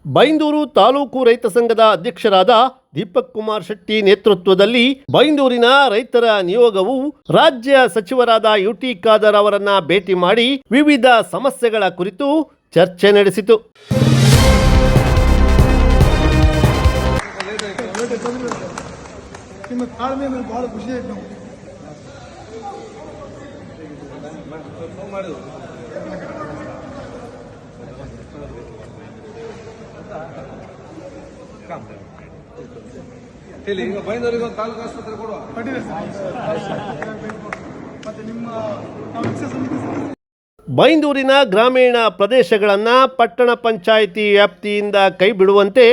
ಬೈಂದೂರು ತಾಲೂಕು ರೈತ ಸಂಘದ ಅಧ್ಯಕ್ಷರಾದ ದೀಪಕ್ ಕುಮಾರ್ ಶೆಟ್ಟಿ ನೇತೃತ್ವದಲ್ಲಿ ಬೈಂದೂರಿನ ರೈತರ ನಿಯೋಗವು ರಾಜ್ಯ ಸಚಿವರಾದ ಯುಟಿ ಖಾದರ್ ಅವರನ್ನ ಭೇಟಿ ಮಾಡಿ ವಿವಿಧ ಸಮಸ್ಯೆಗಳ ಕುರಿತು ಚರ್ಚೆ ನಡೆಸಿತು. ಈಗ ಬೈಂದೂರಿಗೆ ಒಂದು ತಾಲೂಕು ಆಸ್ಪತ್ರೆ ಕೊಡುವ. ಬೈಂದೂರಿನ ಗ್ರಾಮೀಣ ಪ್ರದೇಶಗಳನ್ನು ಪಟ್ಟಣ ಪಂಚಾಯಿತಿ ವ್ಯಾಪ್ತಿಯಿಂದ ಕೈಬಿಡುವಂತೆ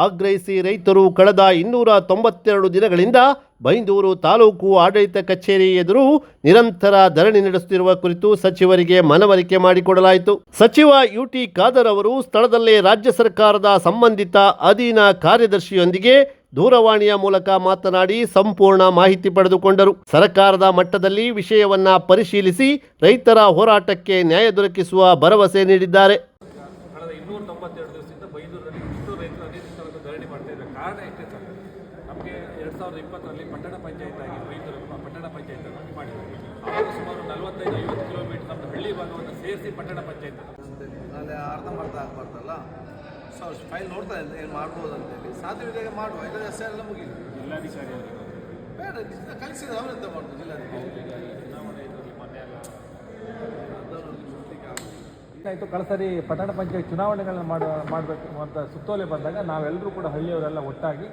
ಆಗ್ರಹಿಸಿ ರೈತರು ಕಳೆದ 292 ದಿನಗಳಿಂದ ಬೈಂದೂರು ತಾಲೂಕು ಆಡಳಿತ ಕಚೇರಿ ಎದುರು ನಿರಂತರ ಧರಣಿ ನಡೆಸುತ್ತಿರುವ ಕುರಿತು ಸಚಿವರಿಗೆ ಮನವರಿಕೆ ಮಾಡಿಕೊಡಲಾಯಿತು. ಸಚಿವ ಯುಟಿ ಖಾದರ್ ಅವರು ಸ್ಥಳದಲ್ಲೇ ರಾಜ್ಯ ಸರ್ಕಾರದ ಸಂಬಂಧಿತ ಅಧೀನ ಕಾರ್ಯದರ್ಶಿಯೊಂದಿಗೆ ದೂರವಾಣಿಯ ಮೂಲಕ ಮಾತನಾಡಿ ಸಂಪೂರ್ಣ ಮಾಹಿತಿ ಪಡೆದುಕೊಂಡರು. ಸರ್ಕಾರದ ಮಟ್ಟದಲ್ಲಿ ವಿಷಯವನ್ನ ಪರಿಶೀಲಿಸಿ ರೈತರ ಹೋರಾಟಕ್ಕೆ ನ್ಯಾಯ ದೊರಕಿಸುವ ಭರವಸೆ ನೀಡಿದ್ದಾರೆ. ಕಳೆದ 292 ದಿವಸದಿಂದ ಬೈಂದೂರಲ್ಲಿ ಇಷ್ಟು ರೈತರು ಅನಿರ್ದಿಷ್ಟವಾದ ಧರಣಿ ಮಾಡ್ತಾ ಇದ್ದಾರೆ. ಕಾರಣ ಇಷ್ಟೇ ಸರ್, ನಮಗೆ 2020ರಲ್ಲಿ ಪಟ್ಟಣ ಪಂಚಾಯತ್ ಆಗಿ ಬೈಂದೂರು ಪಟ್ಟಣ ಪಂಚಾಯತ್ ಆಗಿ ಮಾಡಿದ್ದಾರೆ. ಆವಾಗ ಸುಮಾರು 45-50 ಕಿಲೋಮೀಟರ್ ನಮ್ಮ ಹಳ್ಳಿ ಭಾಗವನ್ನು ಸೇರಿಸಿ ಪಟ್ಟಣ ಪಂಚಾಯತ್ ಅಲ್ಲಿ ಅರ್ಧಂಬರ್ಧ ಆಗ್ಬಾರ್ದಲ್ಲ. ಸೊ ಫೈಲ್ ನೋಡ್ತಾ ಇಲ್ಲ ಏನು ಮಾಡ್ಬೋದು ಅಂತೇಳಿ ಸಾಧ್ಯವಿದ್ದಾಗ ಮಾಡುವ. ಇಲ್ಲ ಎಸ್ ಎಲ್ಲ ಮುಗಿಲಿ. ಜಿಲ್ಲಾಧಿಕಾರಿ ಅವರಿಗೆ ಬೇಡ ಕಲಿಸಿದ ಅವರೆಂತ ಮಾಡೋದು. ಜಿಲ್ಲಾಧಿಕಾರಿ ಆಯಿತು. ಕಳೆದ ಪಟ್ಟಣ ಪಂಚಾಯತ್ ಚುನಾವಣೆಗಳನ್ನ ಮಾಡಬೇಕು ಅಂತ ಸುತ್ತೋಲೆ ಬಂದಾಗ ನಾವೆಲ್ಲರೂ ಕೂಡ ಹಳ್ಳಿಯವರೆಲ್ಲ ಒಟ್ಟಾಗಿ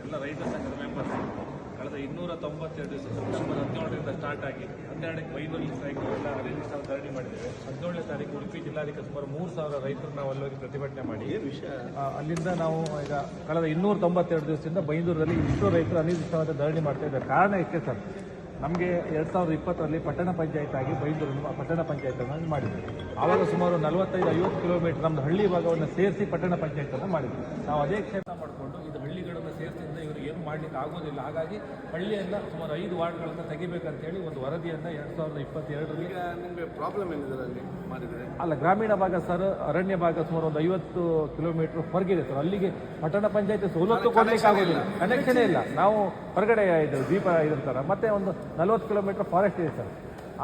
ಎಲ್ಲ ರೈತ ಸಂಘದ ಮೆಂಬರ್ಸ್ ಕಳೆದ 292 ದಿವಸ ಡಿಸೆಂಬರ್ 17ರಿಂದ ಸ್ಟಾರ್ಟ್ ಆಗಿ 12ಕ್ಕೆ ಬೈಂದೂರು ಸ್ಟ್ರೈಕ್ ಎಲ್ಲ ಅನಿರ್ದಿಷ್ಟ ಧರಣಿ ಮಾಡಿದ್ದೇವೆ. 17ನೇ ತಾರೀಕು ಉಡುಪಿ ಜಿಲ್ಲಾಧಿಕಾರಿ ಸುಮಾರು 3000 ರೈತರು ನಾವು ಅಲ್ಲೋಗಿ ಪ್ರತಿಭಟನೆ ಮಾಡಿ ಅಲ್ಲಿಂದ ನಾವು ಈಗ ಕಳೆದ 292 ದಿವಸದಿಂದ ಬೈಂದೂರಲ್ಲಿ ಇಷ್ಟು ರೈತರು ಅನಿರ್ದಿಷ್ಟವಾದ ಧರಣಿ ಮಾಡ್ತಾ ಇದ್ದಾರೆ. ಕಾರಣ ಇಷ್ಟೇ ಸರ್, ನಮಗೆ 2020ರಲ್ಲಿ ಪಟ್ಟಣ ಪಂಚಾಯತ್ ಆಗಿ ಬೈಂದೂರು ಪಟ್ಟಣ ಪಂಚಾಯತನ್ನು ಮಾಡಿದ್ವಿ. ಆವಾಗ ಸುಮಾರು 45-50 ಕಿಲೋಮೀಟರ್ ನಮ್ಮದು ಹಳ್ಳಿ ಭಾಗವನ್ನು ಸೇರಿಸಿ ಪಟ್ಟಣ ಪಂಚಾಯತನ್ನು ಮಾಡಿದ್ವಿ. ನಾವು ಅದೇ ಕ್ಷೇತ್ರ ಮಾಡಿಕೊಂಡು ಇದು ಹಳ್ಳಿಗಳನ್ನು ಸೇರಿಸಿದ್ರೆ ಇವರು ಏನು ಮಾಡಲಿಕ್ಕೆ ಆಗೋದಿಲ್ಲ. ಹಾಗಾಗಿ ಹಳ್ಳಿಯನ್ನು ಸುಮಾರು 5 ವಾರ್ಡ್ಗಳನ್ನು ತೆಗಿಬೇಕಂತೇಳಿ ಒಂದು ವರದಿಯನ್ನು 2022ರಲ್ಲಿ. ನಿಮಗೆ ಪ್ರಾಬ್ಲಮ್ ಏನಿದೆ ಅಲ್ಲಿ ಮಾಡಿದರೆ? ಅಲ್ಲ, ಗ್ರಾಮೀಣ ಭಾಗ ಸರ್, ಅರಣ್ಯ ಭಾಗ ಸುಮಾರು ಒಂದು 50 ಕಿಲೋಮೀಟರ್ ಹೊರಗಿದೆ ಸರ್. ಅಲ್ಲಿಗೆ ಪಟ್ಟಣ ಪಂಚಾಯತಿ ಸವಲತ್ತು ಕೊಡಲಿಕ್ಕೆ ಆಗೋದಿಲ್ಲ, ಕನೆಕ್ಷನೇ ಇಲ್ಲ. ನಾವು ಹೊರಗಡೆ ಇದು ದೀಪ ಇರ್ತಾರ, ಮತ್ತೆ ಒಂದು 40 ಕಿಲೋಮೀಟರ್ ಫಾರೆಸ್ಟ್ ಇದೆ ಸರ್.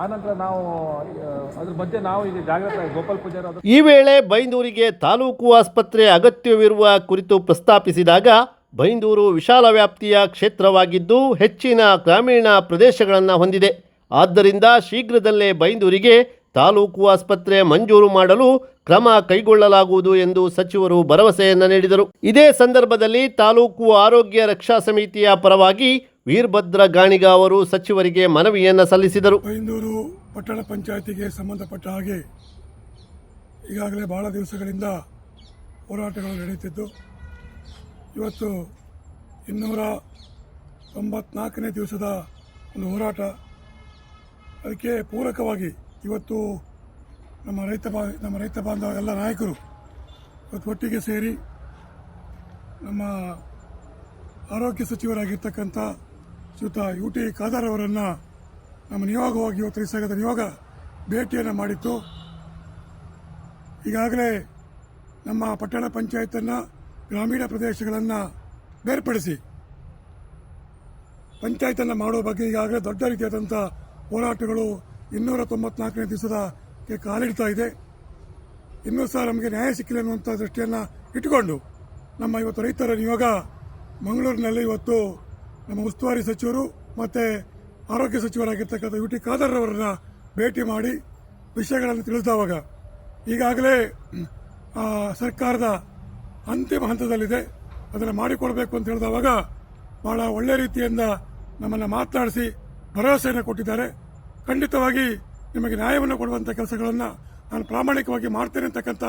ಆನಂತರ ನಾವು ಅದ್ರ ಮಧ್ಯೆ ನಾವು ಈಗ ಜಾಗ್ರತೆ ಗೋಪಾಲ್ ಪೂಜಾರಿ. ಈ ವೇಳೆ ಬೈಂದೂರಿಗೆ ತಾಲೂಕು ಆಸ್ಪತ್ರೆ ಅಗತ್ಯವಿರುವ ಕುರಿತು ಪ್ರಸ್ತಾಪಿಸಿದಾಗ ಬೈಂದೂರು ವಿಶಾಲ ವ್ಯಾಪ್ತಿಯ ಕ್ಷೇತ್ರವಾಗಿದ್ದು ಹೆಚ್ಚಿನ ಗ್ರಾಮೀಣ ಪ್ರದೇಶಗಳನ್ನು ಹೊಂದಿದೆ. ಆದ್ದರಿಂದ ಶೀಘ್ರದಲ್ಲೇ ಬೈಂದೂರಿಗೆ ತಾಲೂಕು ಆಸ್ಪತ್ರೆ ಮಂಜೂರು ಮಾಡಲು ಕ್ರಮ ಕೈಗೊಳ್ಳಲಾಗುವುದು ಎಂದು ಸಚಿವರು ಭರವಸೆಯನ್ನು ನೀಡಿದರು. ಇದೇ ಸಂದರ್ಭದಲ್ಲಿ ತಾಲೂಕು ಆರೋಗ್ಯ ರಕ್ಷಾ ಸಮಿತಿಯ ಪರವಾಗಿ ವೀರಭದ್ರ ಗಾಣಿಗ ಅವರು ಸಚಿವರಿಗೆ ಮನವಿಯನ್ನು ಸಲ್ಲಿಸಿದರು. ಬೈಂದೂರು ಪಟ್ಟಣ ಪಂಚಾಯತಿಗೆ ಸಂಬಂಧಪಟ್ಟ ಹಾಗೆ ಈಗಾಗಲೇ ಬಹಳ ದಿವಸಗಳಿಂದ ಹೋರಾಟಗಳು ನಡೆಯುತ್ತಿದ್ದು ಇವತ್ತು 294ನೇ ದಿವಸದ ಒಂದು ಹೋರಾಟ. ಅದಕ್ಕೆ ಪೂರಕವಾಗಿ ಇವತ್ತು ನಮ್ಮ ರೈತ ಬಾಂಧವ ಎಲ್ಲ ನಾಯಕರು ಇವತ್ತು ಒಟ್ಟಿಗೆ ಸೇರಿ ನಮ್ಮ ಆರೋಗ್ಯ ಸಚಿವರಾಗಿರ್ತಕ್ಕಂಥ ಶ್ರೀಯುತ ಯುಟಿ ಖಾದರ್ ಅವರನ್ನು ನಮ್ಮ ನಿಯೋಗವಾಗಿ ಇವತ್ತು ರೈತ ಸಂಘದ ನಿಯೋಗ ಭೇಟಿಯನ್ನು ಮಾಡಿತ್ತು. ಈಗಾಗಲೇ ನಮ್ಮ ಪಟ್ಟಣ ಪಂಚಾಯತನ್ನು ಗ್ರಾಮೀಣ ಪ್ರದೇಶಗಳನ್ನು ಬೇರ್ಪಡಿಸಿ ಪಂಚಾಯತನ್ನು ಮಾಡುವ ಬಗ್ಗೆ ಈಗಾಗಲೇ ದೊಡ್ಡ ರೀತಿಯಾದಂಥ ಹೋರಾಟಗಳು 294ನೇ ದಿವಸದಕ್ಕೆ ಕಾಲಿಡ್ತಾ ಇದೆ. ಇನ್ನೂ ಸಹ ನಮಗೆ ನ್ಯಾಯ ಸಿಕ್ಕಿಲ್ಲ ಅನ್ನುವಂಥ ದೃಷ್ಟಿಯನ್ನು ಇಟ್ಟುಕೊಂಡು ನಮ್ಮ ಇವತ್ತು ರೈತರ ನಿಯೋಗ ಮಂಗಳೂರಿನಲ್ಲಿ ಇವತ್ತು ನಮ್ಮ ಉಸ್ತುವಾರಿ ಸಚಿವರು ಮತ್ತು ಆರೋಗ್ಯ ಸಚಿವರಾಗಿರ್ತಕ್ಕಂಥ ಯುಟಿ ಖಾದರ್ ಅವರನ್ನ ಭೇಟಿ ಮಾಡಿ ವಿಷಯಗಳನ್ನು ತಿಳಿಸಿದವಾಗ ಈಗಾಗಲೇ ಸರ್ಕಾರದ ಅಂತಿಮ ಹಂತದಲ್ಲಿದೆ, ಅದನ್ನು ಮಾಡಿಕೊಡ್ಬೇಕು ಅಂತ ಹೇಳಿದವಾಗ ಬಹಳ ಒಳ್ಳೆ ರೀತಿಯಿಂದ ನಮ್ಮನ್ನು ಮಾತನಾಡಿಸಿ ಭರವಸೆಯನ್ನು ಕೊಟ್ಟಿದ್ದಾರೆ. ಖಂಡಿತವಾಗಿ ನಿಮಗೆ ನ್ಯಾಯವನ್ನು ಕೊಡುವಂಥ ಕೆಲಸಗಳನ್ನು ನಾನು ಪ್ರಾಮಾಣಿಕವಾಗಿ ಮಾಡ್ತೇನೆ ಅಂತಕ್ಕಂಥ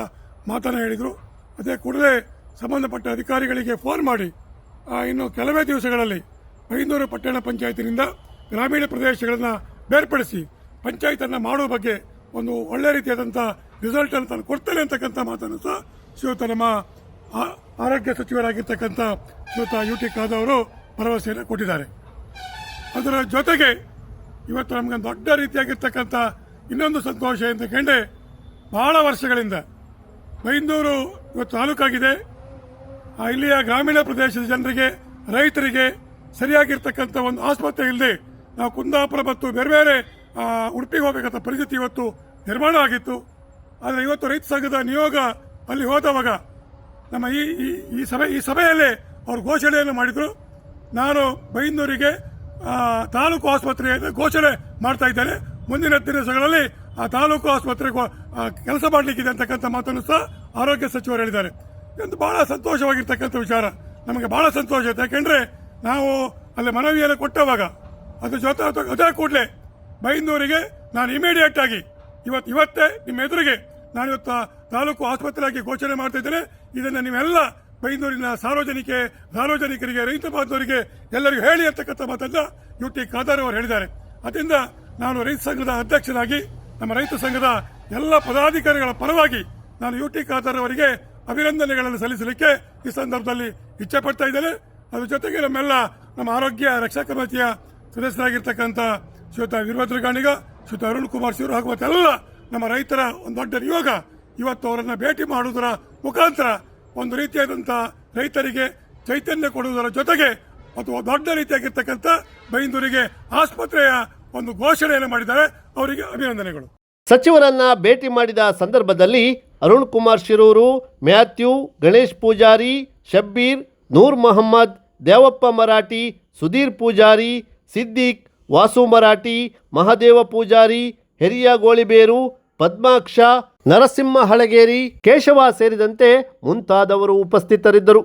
ಮಾತನ್ನು ಹೇಳಿದರು. ಅದೇ ಕೂಡಲೇ ಸಂಬಂಧಪಟ್ಟ ಅಧಿಕಾರಿಗಳಿಗೆ ಫೋನ್ ಮಾಡಿ ಇನ್ನು ಕೆಲವೇ ದಿವಸಗಳಲ್ಲಿ ಬೈಂದೂರು ಪಟ್ಟಣ ಪಂಚಾಯತಿನಿಂದ ಗ್ರಾಮೀಣ ಪ್ರದೇಶಗಳನ್ನು ಬೇರ್ಪಡಿಸಿ ಪಂಚಾಯತನ್ನು ಮಾಡುವ ಬಗ್ಗೆ ಒಂದು ಒಳ್ಳೆ ರೀತಿಯಾದಂಥ ರಿಸಲ್ಟ್ ಅನ್ನು ನಾನು ಕೊಡ್ತೇನೆ ಅಂತಕ್ಕಂಥ ಮಾತನ್ನು ಸಹ ಶ್ರೀಯುತ ನಮ್ಮ ಆರೋಗ್ಯ ಸಚಿವರಾಗಿರ್ತಕ್ಕಂಥ ಶ್ರೀಯುತ ಯುಟಿ ಖಾದರ್ ಅವರು ಭರವಸೆಯನ್ನು ಕೊಟ್ಟಿದ್ದಾರೆ. ಅದರ ಜೊತೆಗೆ ಇವತ್ತು ನಮಗೆ ದೊಡ್ಡ ರೀತಿಯಾಗಿರ್ತಕ್ಕಂಥ ಇನ್ನೊಂದು ಸಂತೋಷ ಎಂತಂದ್ರೆ ಬಹಳ ವರ್ಷಗಳಿಂದ ಬೈಂದೂರು ಇವತ್ತು ತಾಲೂಕಾಗಿದೆ, ಇಲ್ಲಿಯ ಗ್ರಾಮೀಣ ಪ್ರದೇಶದ ಜನರಿಗೆ, ರೈತರಿಗೆ ಸರಿಯಾಗಿರ್ತಕ್ಕಂಥ ಒಂದು ಆಸ್ಪತ್ರೆ ಇಲ್ಲದೆ ನಾವು ಕುಂದಾಪುರ ಮತ್ತು ಬೇರೆ ಬೇರೆ ಉಡುಪಿಗೆ ಹೋಗಬೇಕಂತ ಪರಿಸ್ಥಿತಿ ಇವತ್ತು ನಿರ್ಮಾಣ ಆಗಿತ್ತು. ಆದರೆ ಇವತ್ತು ರೈತ ಸಂಘದ ನಿಯೋಗ ಅಲ್ಲಿ ಹೋದವಾಗ ನಮ್ಮ ಈ ಸಭೆಯಲ್ಲೇ ಅವರು ಘೋಷಣೆಯನ್ನು ಮಾಡಿದರು. ನಾನು ಬೈಂದೂರಿಗೆ ತಾಲೂಕು ಆಸ್ಪತ್ರೆಯನ್ನು ಘೋಷಣೆ ಮಾಡ್ತಾ ಇದ್ದೇನೆ. ಮುಂದಿನ ದಿವಸಗಳಲ್ಲಿ ಆ ತಾಲೂಕು ಆಸ್ಪತ್ರೆಗೆ ಕೆಲಸ ಮಾಡಲಿಕ್ಕಿದೆ ಅಂತಕ್ಕಂಥ ಮಾತನ್ನು ಸಹ ಆರೋಗ್ಯ ಸಚಿವರು ಹೇಳಿದ್ದಾರೆ. ಇದು ಬಹಳ ಸಂತೋಷವಾಗಿರ್ತಕ್ಕಂಥ ವಿಚಾರ. ನಮಗೆ ಬಹಳ ಸಂತೋಷ ಆಯ್ತು. ಯಾಕೆಂದ್ರೆ ನಾವು ಅಲ್ಲಿ ಮನವಿಯನ್ನು ಕೊಟ್ಟವಾಗ ಅದೇ ಕೂಡಲೇ ಬೈಂದೂರಿಗೆ ನಾನು ಇಮಿಡಿಯೇಟ್ ಆಗಿ ಇವತ್ತೇ ನಿಮ್ಮ ಎದುರಿಗೆ ನಾನು ಇವತ್ತು ತಾಲೂಕು ಆಸ್ಪತ್ರೆಯಾಗಿ ಘೋಷಣೆ ಮಾಡ್ತಾ ಇದ್ದೇನೆ. ಇದನ್ನು ನೀವೆಲ್ಲ ಬೈಂದೂರಿನ ಸಾರ್ವಜನಿಕರಿಗೆ, ರೈತ ಬಾಂಧವರಿಗೆ ಎಲ್ಲರಿಗೂ ಹೇಳಿ ಅಂತಕ್ಕಂಥ ಮಾತನ್ನ UT ಖಾದರ್ ಅವರು ಹೇಳಿದ್ದಾರೆ. ಅದರಿಂದ ನಾನು ರೈತ ಸಂಘದ ಅಧ್ಯಕ್ಷರಾಗಿ ನಮ್ಮ ರೈತ ಸಂಘದ ಎಲ್ಲ ಪದಾಧಿಕಾರಿಗಳ ಪರವಾಗಿ ನಾನು UT ಖಾದರ್ ಅವರಿಗೆ ಅಭಿನಂದನೆಗಳನ್ನು ಸಲ್ಲಿಸಲಿಕ್ಕೆ ಈ ಸಂದರ್ಭದಲ್ಲಿ ಇಚ್ಛೆ ಪಡ್ತಾ ಇದ್ದೇನೆ. ಅದ್ರ ಜೊತೆಗೆ ನಮ್ಮ ಆರೋಗ್ಯ ರಕ್ಷಾ ಸಮಿತಿಯ ಸದಸ್ಯರಾಗಿರ್ತಕ್ಕಂಥ ಶ್ರೀಯುತ ವೀರಭದ್ರ ಗಾಣಿಗ, ಶ್ರೀಯುತ ಅರುಣ್ ಕುಮಾರ್ ಶಿವರು ಹಾಗೂ ಮತ್ತೆಲ್ಲ ನಮ್ಮ ರೈತರ ಒಂದು ದೊಡ್ಡ ನಿಯೋಗ ಇವತ್ತು ಅವರನ್ನು ಭೇಟಿ ಮಾಡುವುದರ ಮುಖಾಂತರ ಒಂದು ರೀತಿಯಾದಂಥ ರೈತರಿಗೆ ಚೈತನ್ಯ ಕೊಡುವುದರ ಜೊತೆಗೆ ಮತ್ತು ದೊಡ್ಡ ರೀತಿಯಾಗಿರ್ತಕ್ಕಂಥ ಬೈಂದೂರಿಗೆ ಆಸ್ಪತ್ರೆಯ ಒಂದು ಘೋಷಣೆಯನ್ನು ಮಾಡಿದ್ದಾರೆ. ಅವರಿಗೆ ಅಭಿನಂದನೆಗಳು. ಸಚಿವರನ್ನ ಭೇಟಿ ಮಾಡಿದ ಸಂದರ್ಭದಲ್ಲಿ ಅರುಣ್ ಕುಮಾರ್ ಶಿರೂರು, ಮ್ಯಾಥ್ಯೂ, ಗಣೇಶ್ ಪೂಜಾರಿ, ಶಬ್ಬೀರ್, ನೂರ್ ಮೊಹಮ್ಮದ್, ದೇವಪ್ಪ ಮರಾಠಿ, ಸುಧೀರ್ ಪೂಜಾರಿ, ಸಿದ್ದಿಕ್, ವಾಸು ಮರಾಠಿ, ಮಹಾದೇವ ಪೂಜಾರಿ, ಹೆರಿಯ ಗೋಳಿಬೇರು, ಪದ್ಮಾಕ್ಷ, ನರಸಿಂಹ ಹಳಗೇರಿ, ಕೇಶವ ಸೇರಿದಂತೆ ಮುಂತಾದವರು ಉಪಸ್ಥಿತರಿದ್ದರು.